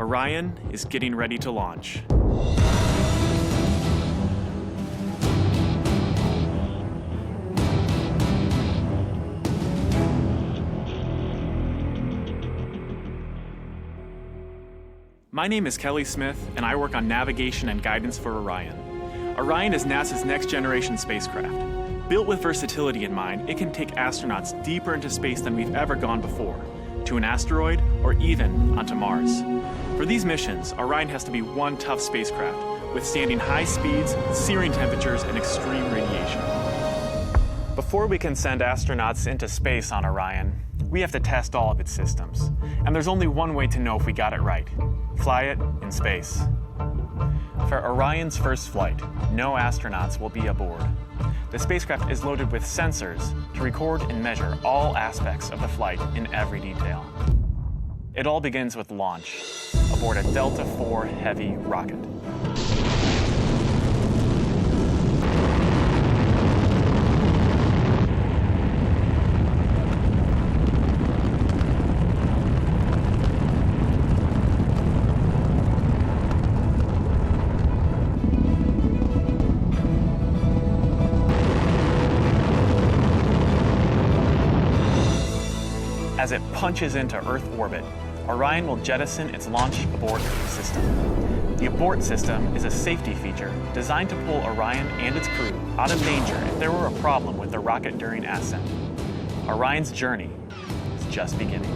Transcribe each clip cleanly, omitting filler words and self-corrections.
Orion is getting ready to launch. My name is Kelly Smith, and I work on navigation and guidance for Orion. Orion is NASA's next-generation spacecraft. Built with versatility in mind, it can take astronauts deeper into space than we've ever gone before, to an asteroid or even onto Mars. For these missions, Orion has to be one tough spacecraft, withstanding high speeds, searing temperatures, and extreme radiation. Before we can send astronauts into space on Orion, we have to test all of its systems. And there's only one way to know if we got it right: fly it in space. For Orion's first flight, no astronauts will be aboard. The spacecraft is loaded with sensors to record and measure all aspects of the flight in every detail. It all begins with launch aboard a Delta IV Heavy rocket. As it punches into Earth orbit, Orion will jettison its launch abort system. The abort system is a safety feature designed to pull Orion and its crew out of danger if there were a problem with the rocket during ascent. Orion's journey is just beginning.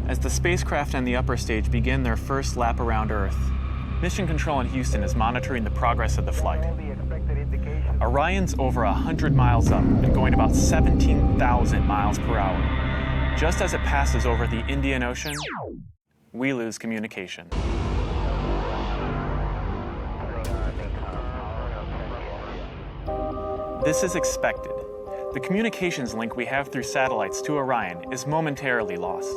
As the spacecraft and the upper stage begin their first lap around Earth, Mission Control in Houston is monitoring the progress of the flight. Orion's over 100 miles up and going about 17,000 miles per hour. Just as it passes over the Indian Ocean, we lose communication. This is expected. The communications link we have through satellites to Orion is momentarily lost,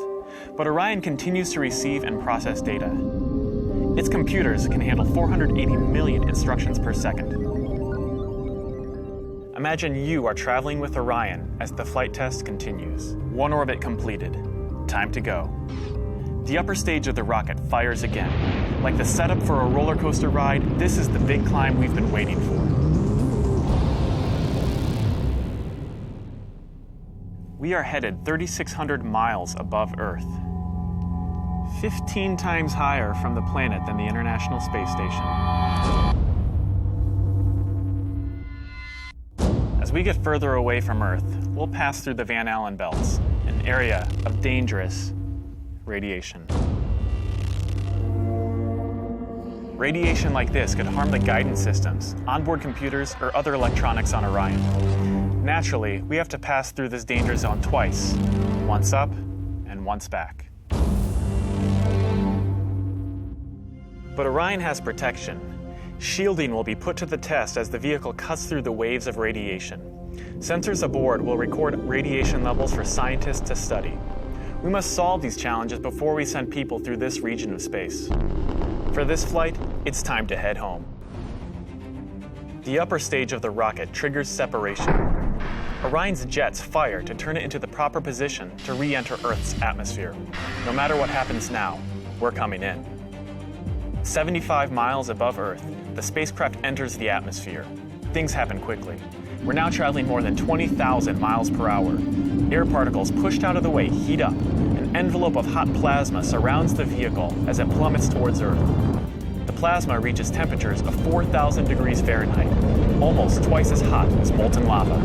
but Orion continues to receive and process data. Its computers can handle 480 million instructions per second. Imagine you are traveling with Orion as the flight test continues. One orbit completed. Time to go. The upper stage of the rocket fires again. Like the setup for a roller coaster ride, this is the big climb we've been waiting for. We are headed 3,600 miles above Earth. 15 times higher from the planet than the International Space Station. As we get further away from Earth, we'll pass through the Van Allen belts, an area of dangerous radiation. Radiation like this could harm the guidance systems, onboard computers, or other electronics on Orion. Naturally, we have to pass through this danger zone twice, once up and once back. But Orion has protection. Shielding will be put to the test as the vehicle cuts through the waves of radiation. Sensors aboard will record radiation levels for scientists to study. We must solve these challenges before we send people through this region of space. For this flight, it's time to head home. The upper stage of the rocket triggers separation. Orion's jets fire to turn it into the proper position to re-enter Earth's atmosphere. No matter what happens now, we're coming in. 75 miles above Earth, the spacecraft enters the atmosphere. Things happen quickly. We're now traveling more than 20,000 miles per hour. Air particles pushed out of the way heat up. An envelope of hot plasma surrounds the vehicle as it plummets towards Earth. The plasma reaches temperatures of 4,000 degrees Fahrenheit, almost twice as hot as molten lava.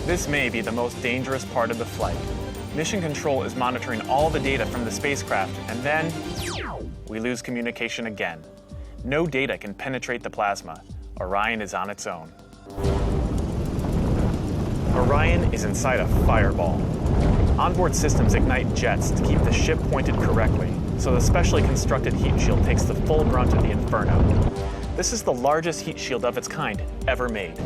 This may be the most dangerous part of the flight. Mission Control is monitoring all the data from the spacecraft, and then we lose communication again. No data can penetrate the plasma. Orion is on its own. Orion is inside a fireball. Onboard systems ignite jets to keep the ship pointed correctly, so the specially constructed heat shield takes the full brunt of the inferno. This is the largest heat shield of its kind ever made.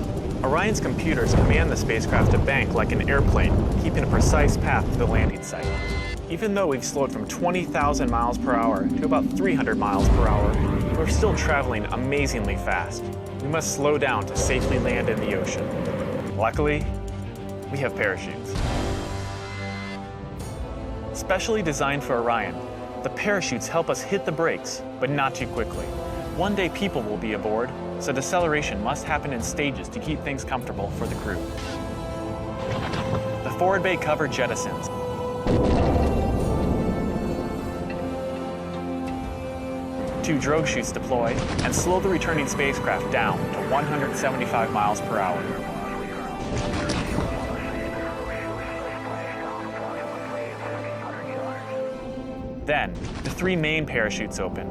Orion's computers command the spacecraft to bank like an airplane, keeping a precise path to the landing site. Even though we've slowed from 20,000 miles per hour to about 300 miles per hour, we're still traveling amazingly fast. We must slow down to safely land in the ocean. Luckily, we have parachutes. Specially designed for Orion, the parachutes help us hit the brakes, but not too quickly. One day people will be aboard, so deceleration must happen in stages to keep things comfortable for the crew. The forward bay cover jettisons. Two drogue chutes deploy and slow the returning spacecraft down to 175 miles per hour. Then, the three main parachutes open.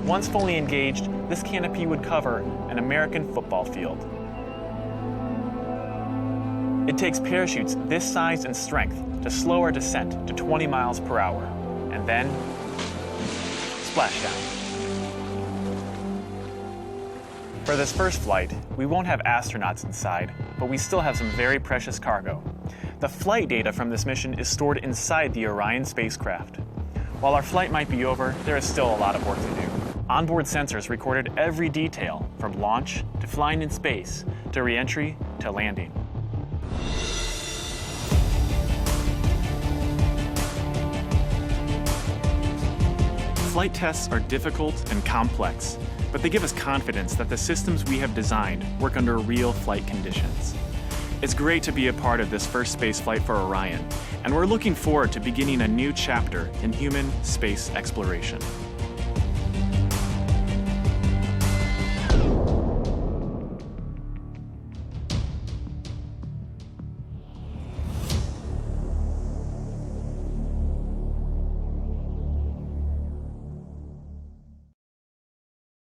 Once fully engaged, this canopy would cover an American football field. It takes parachutes this size and strength to slow our descent to 20 miles per hour, and then splashdown. For this first flight, we won't have astronauts inside, but we still have some very precious cargo. The flight data from this mission is stored inside the Orion spacecraft. While our flight might be over, there is still a lot of work to do. Onboard sensors recorded every detail, from launch to flying in space, to re-entry to landing. Flight tests are difficult and complex, but they give us confidence that the systems we have designed work under real flight conditions. It's great to be a part of this first space flight for Orion, and we're looking forward to beginning a new chapter in human space exploration.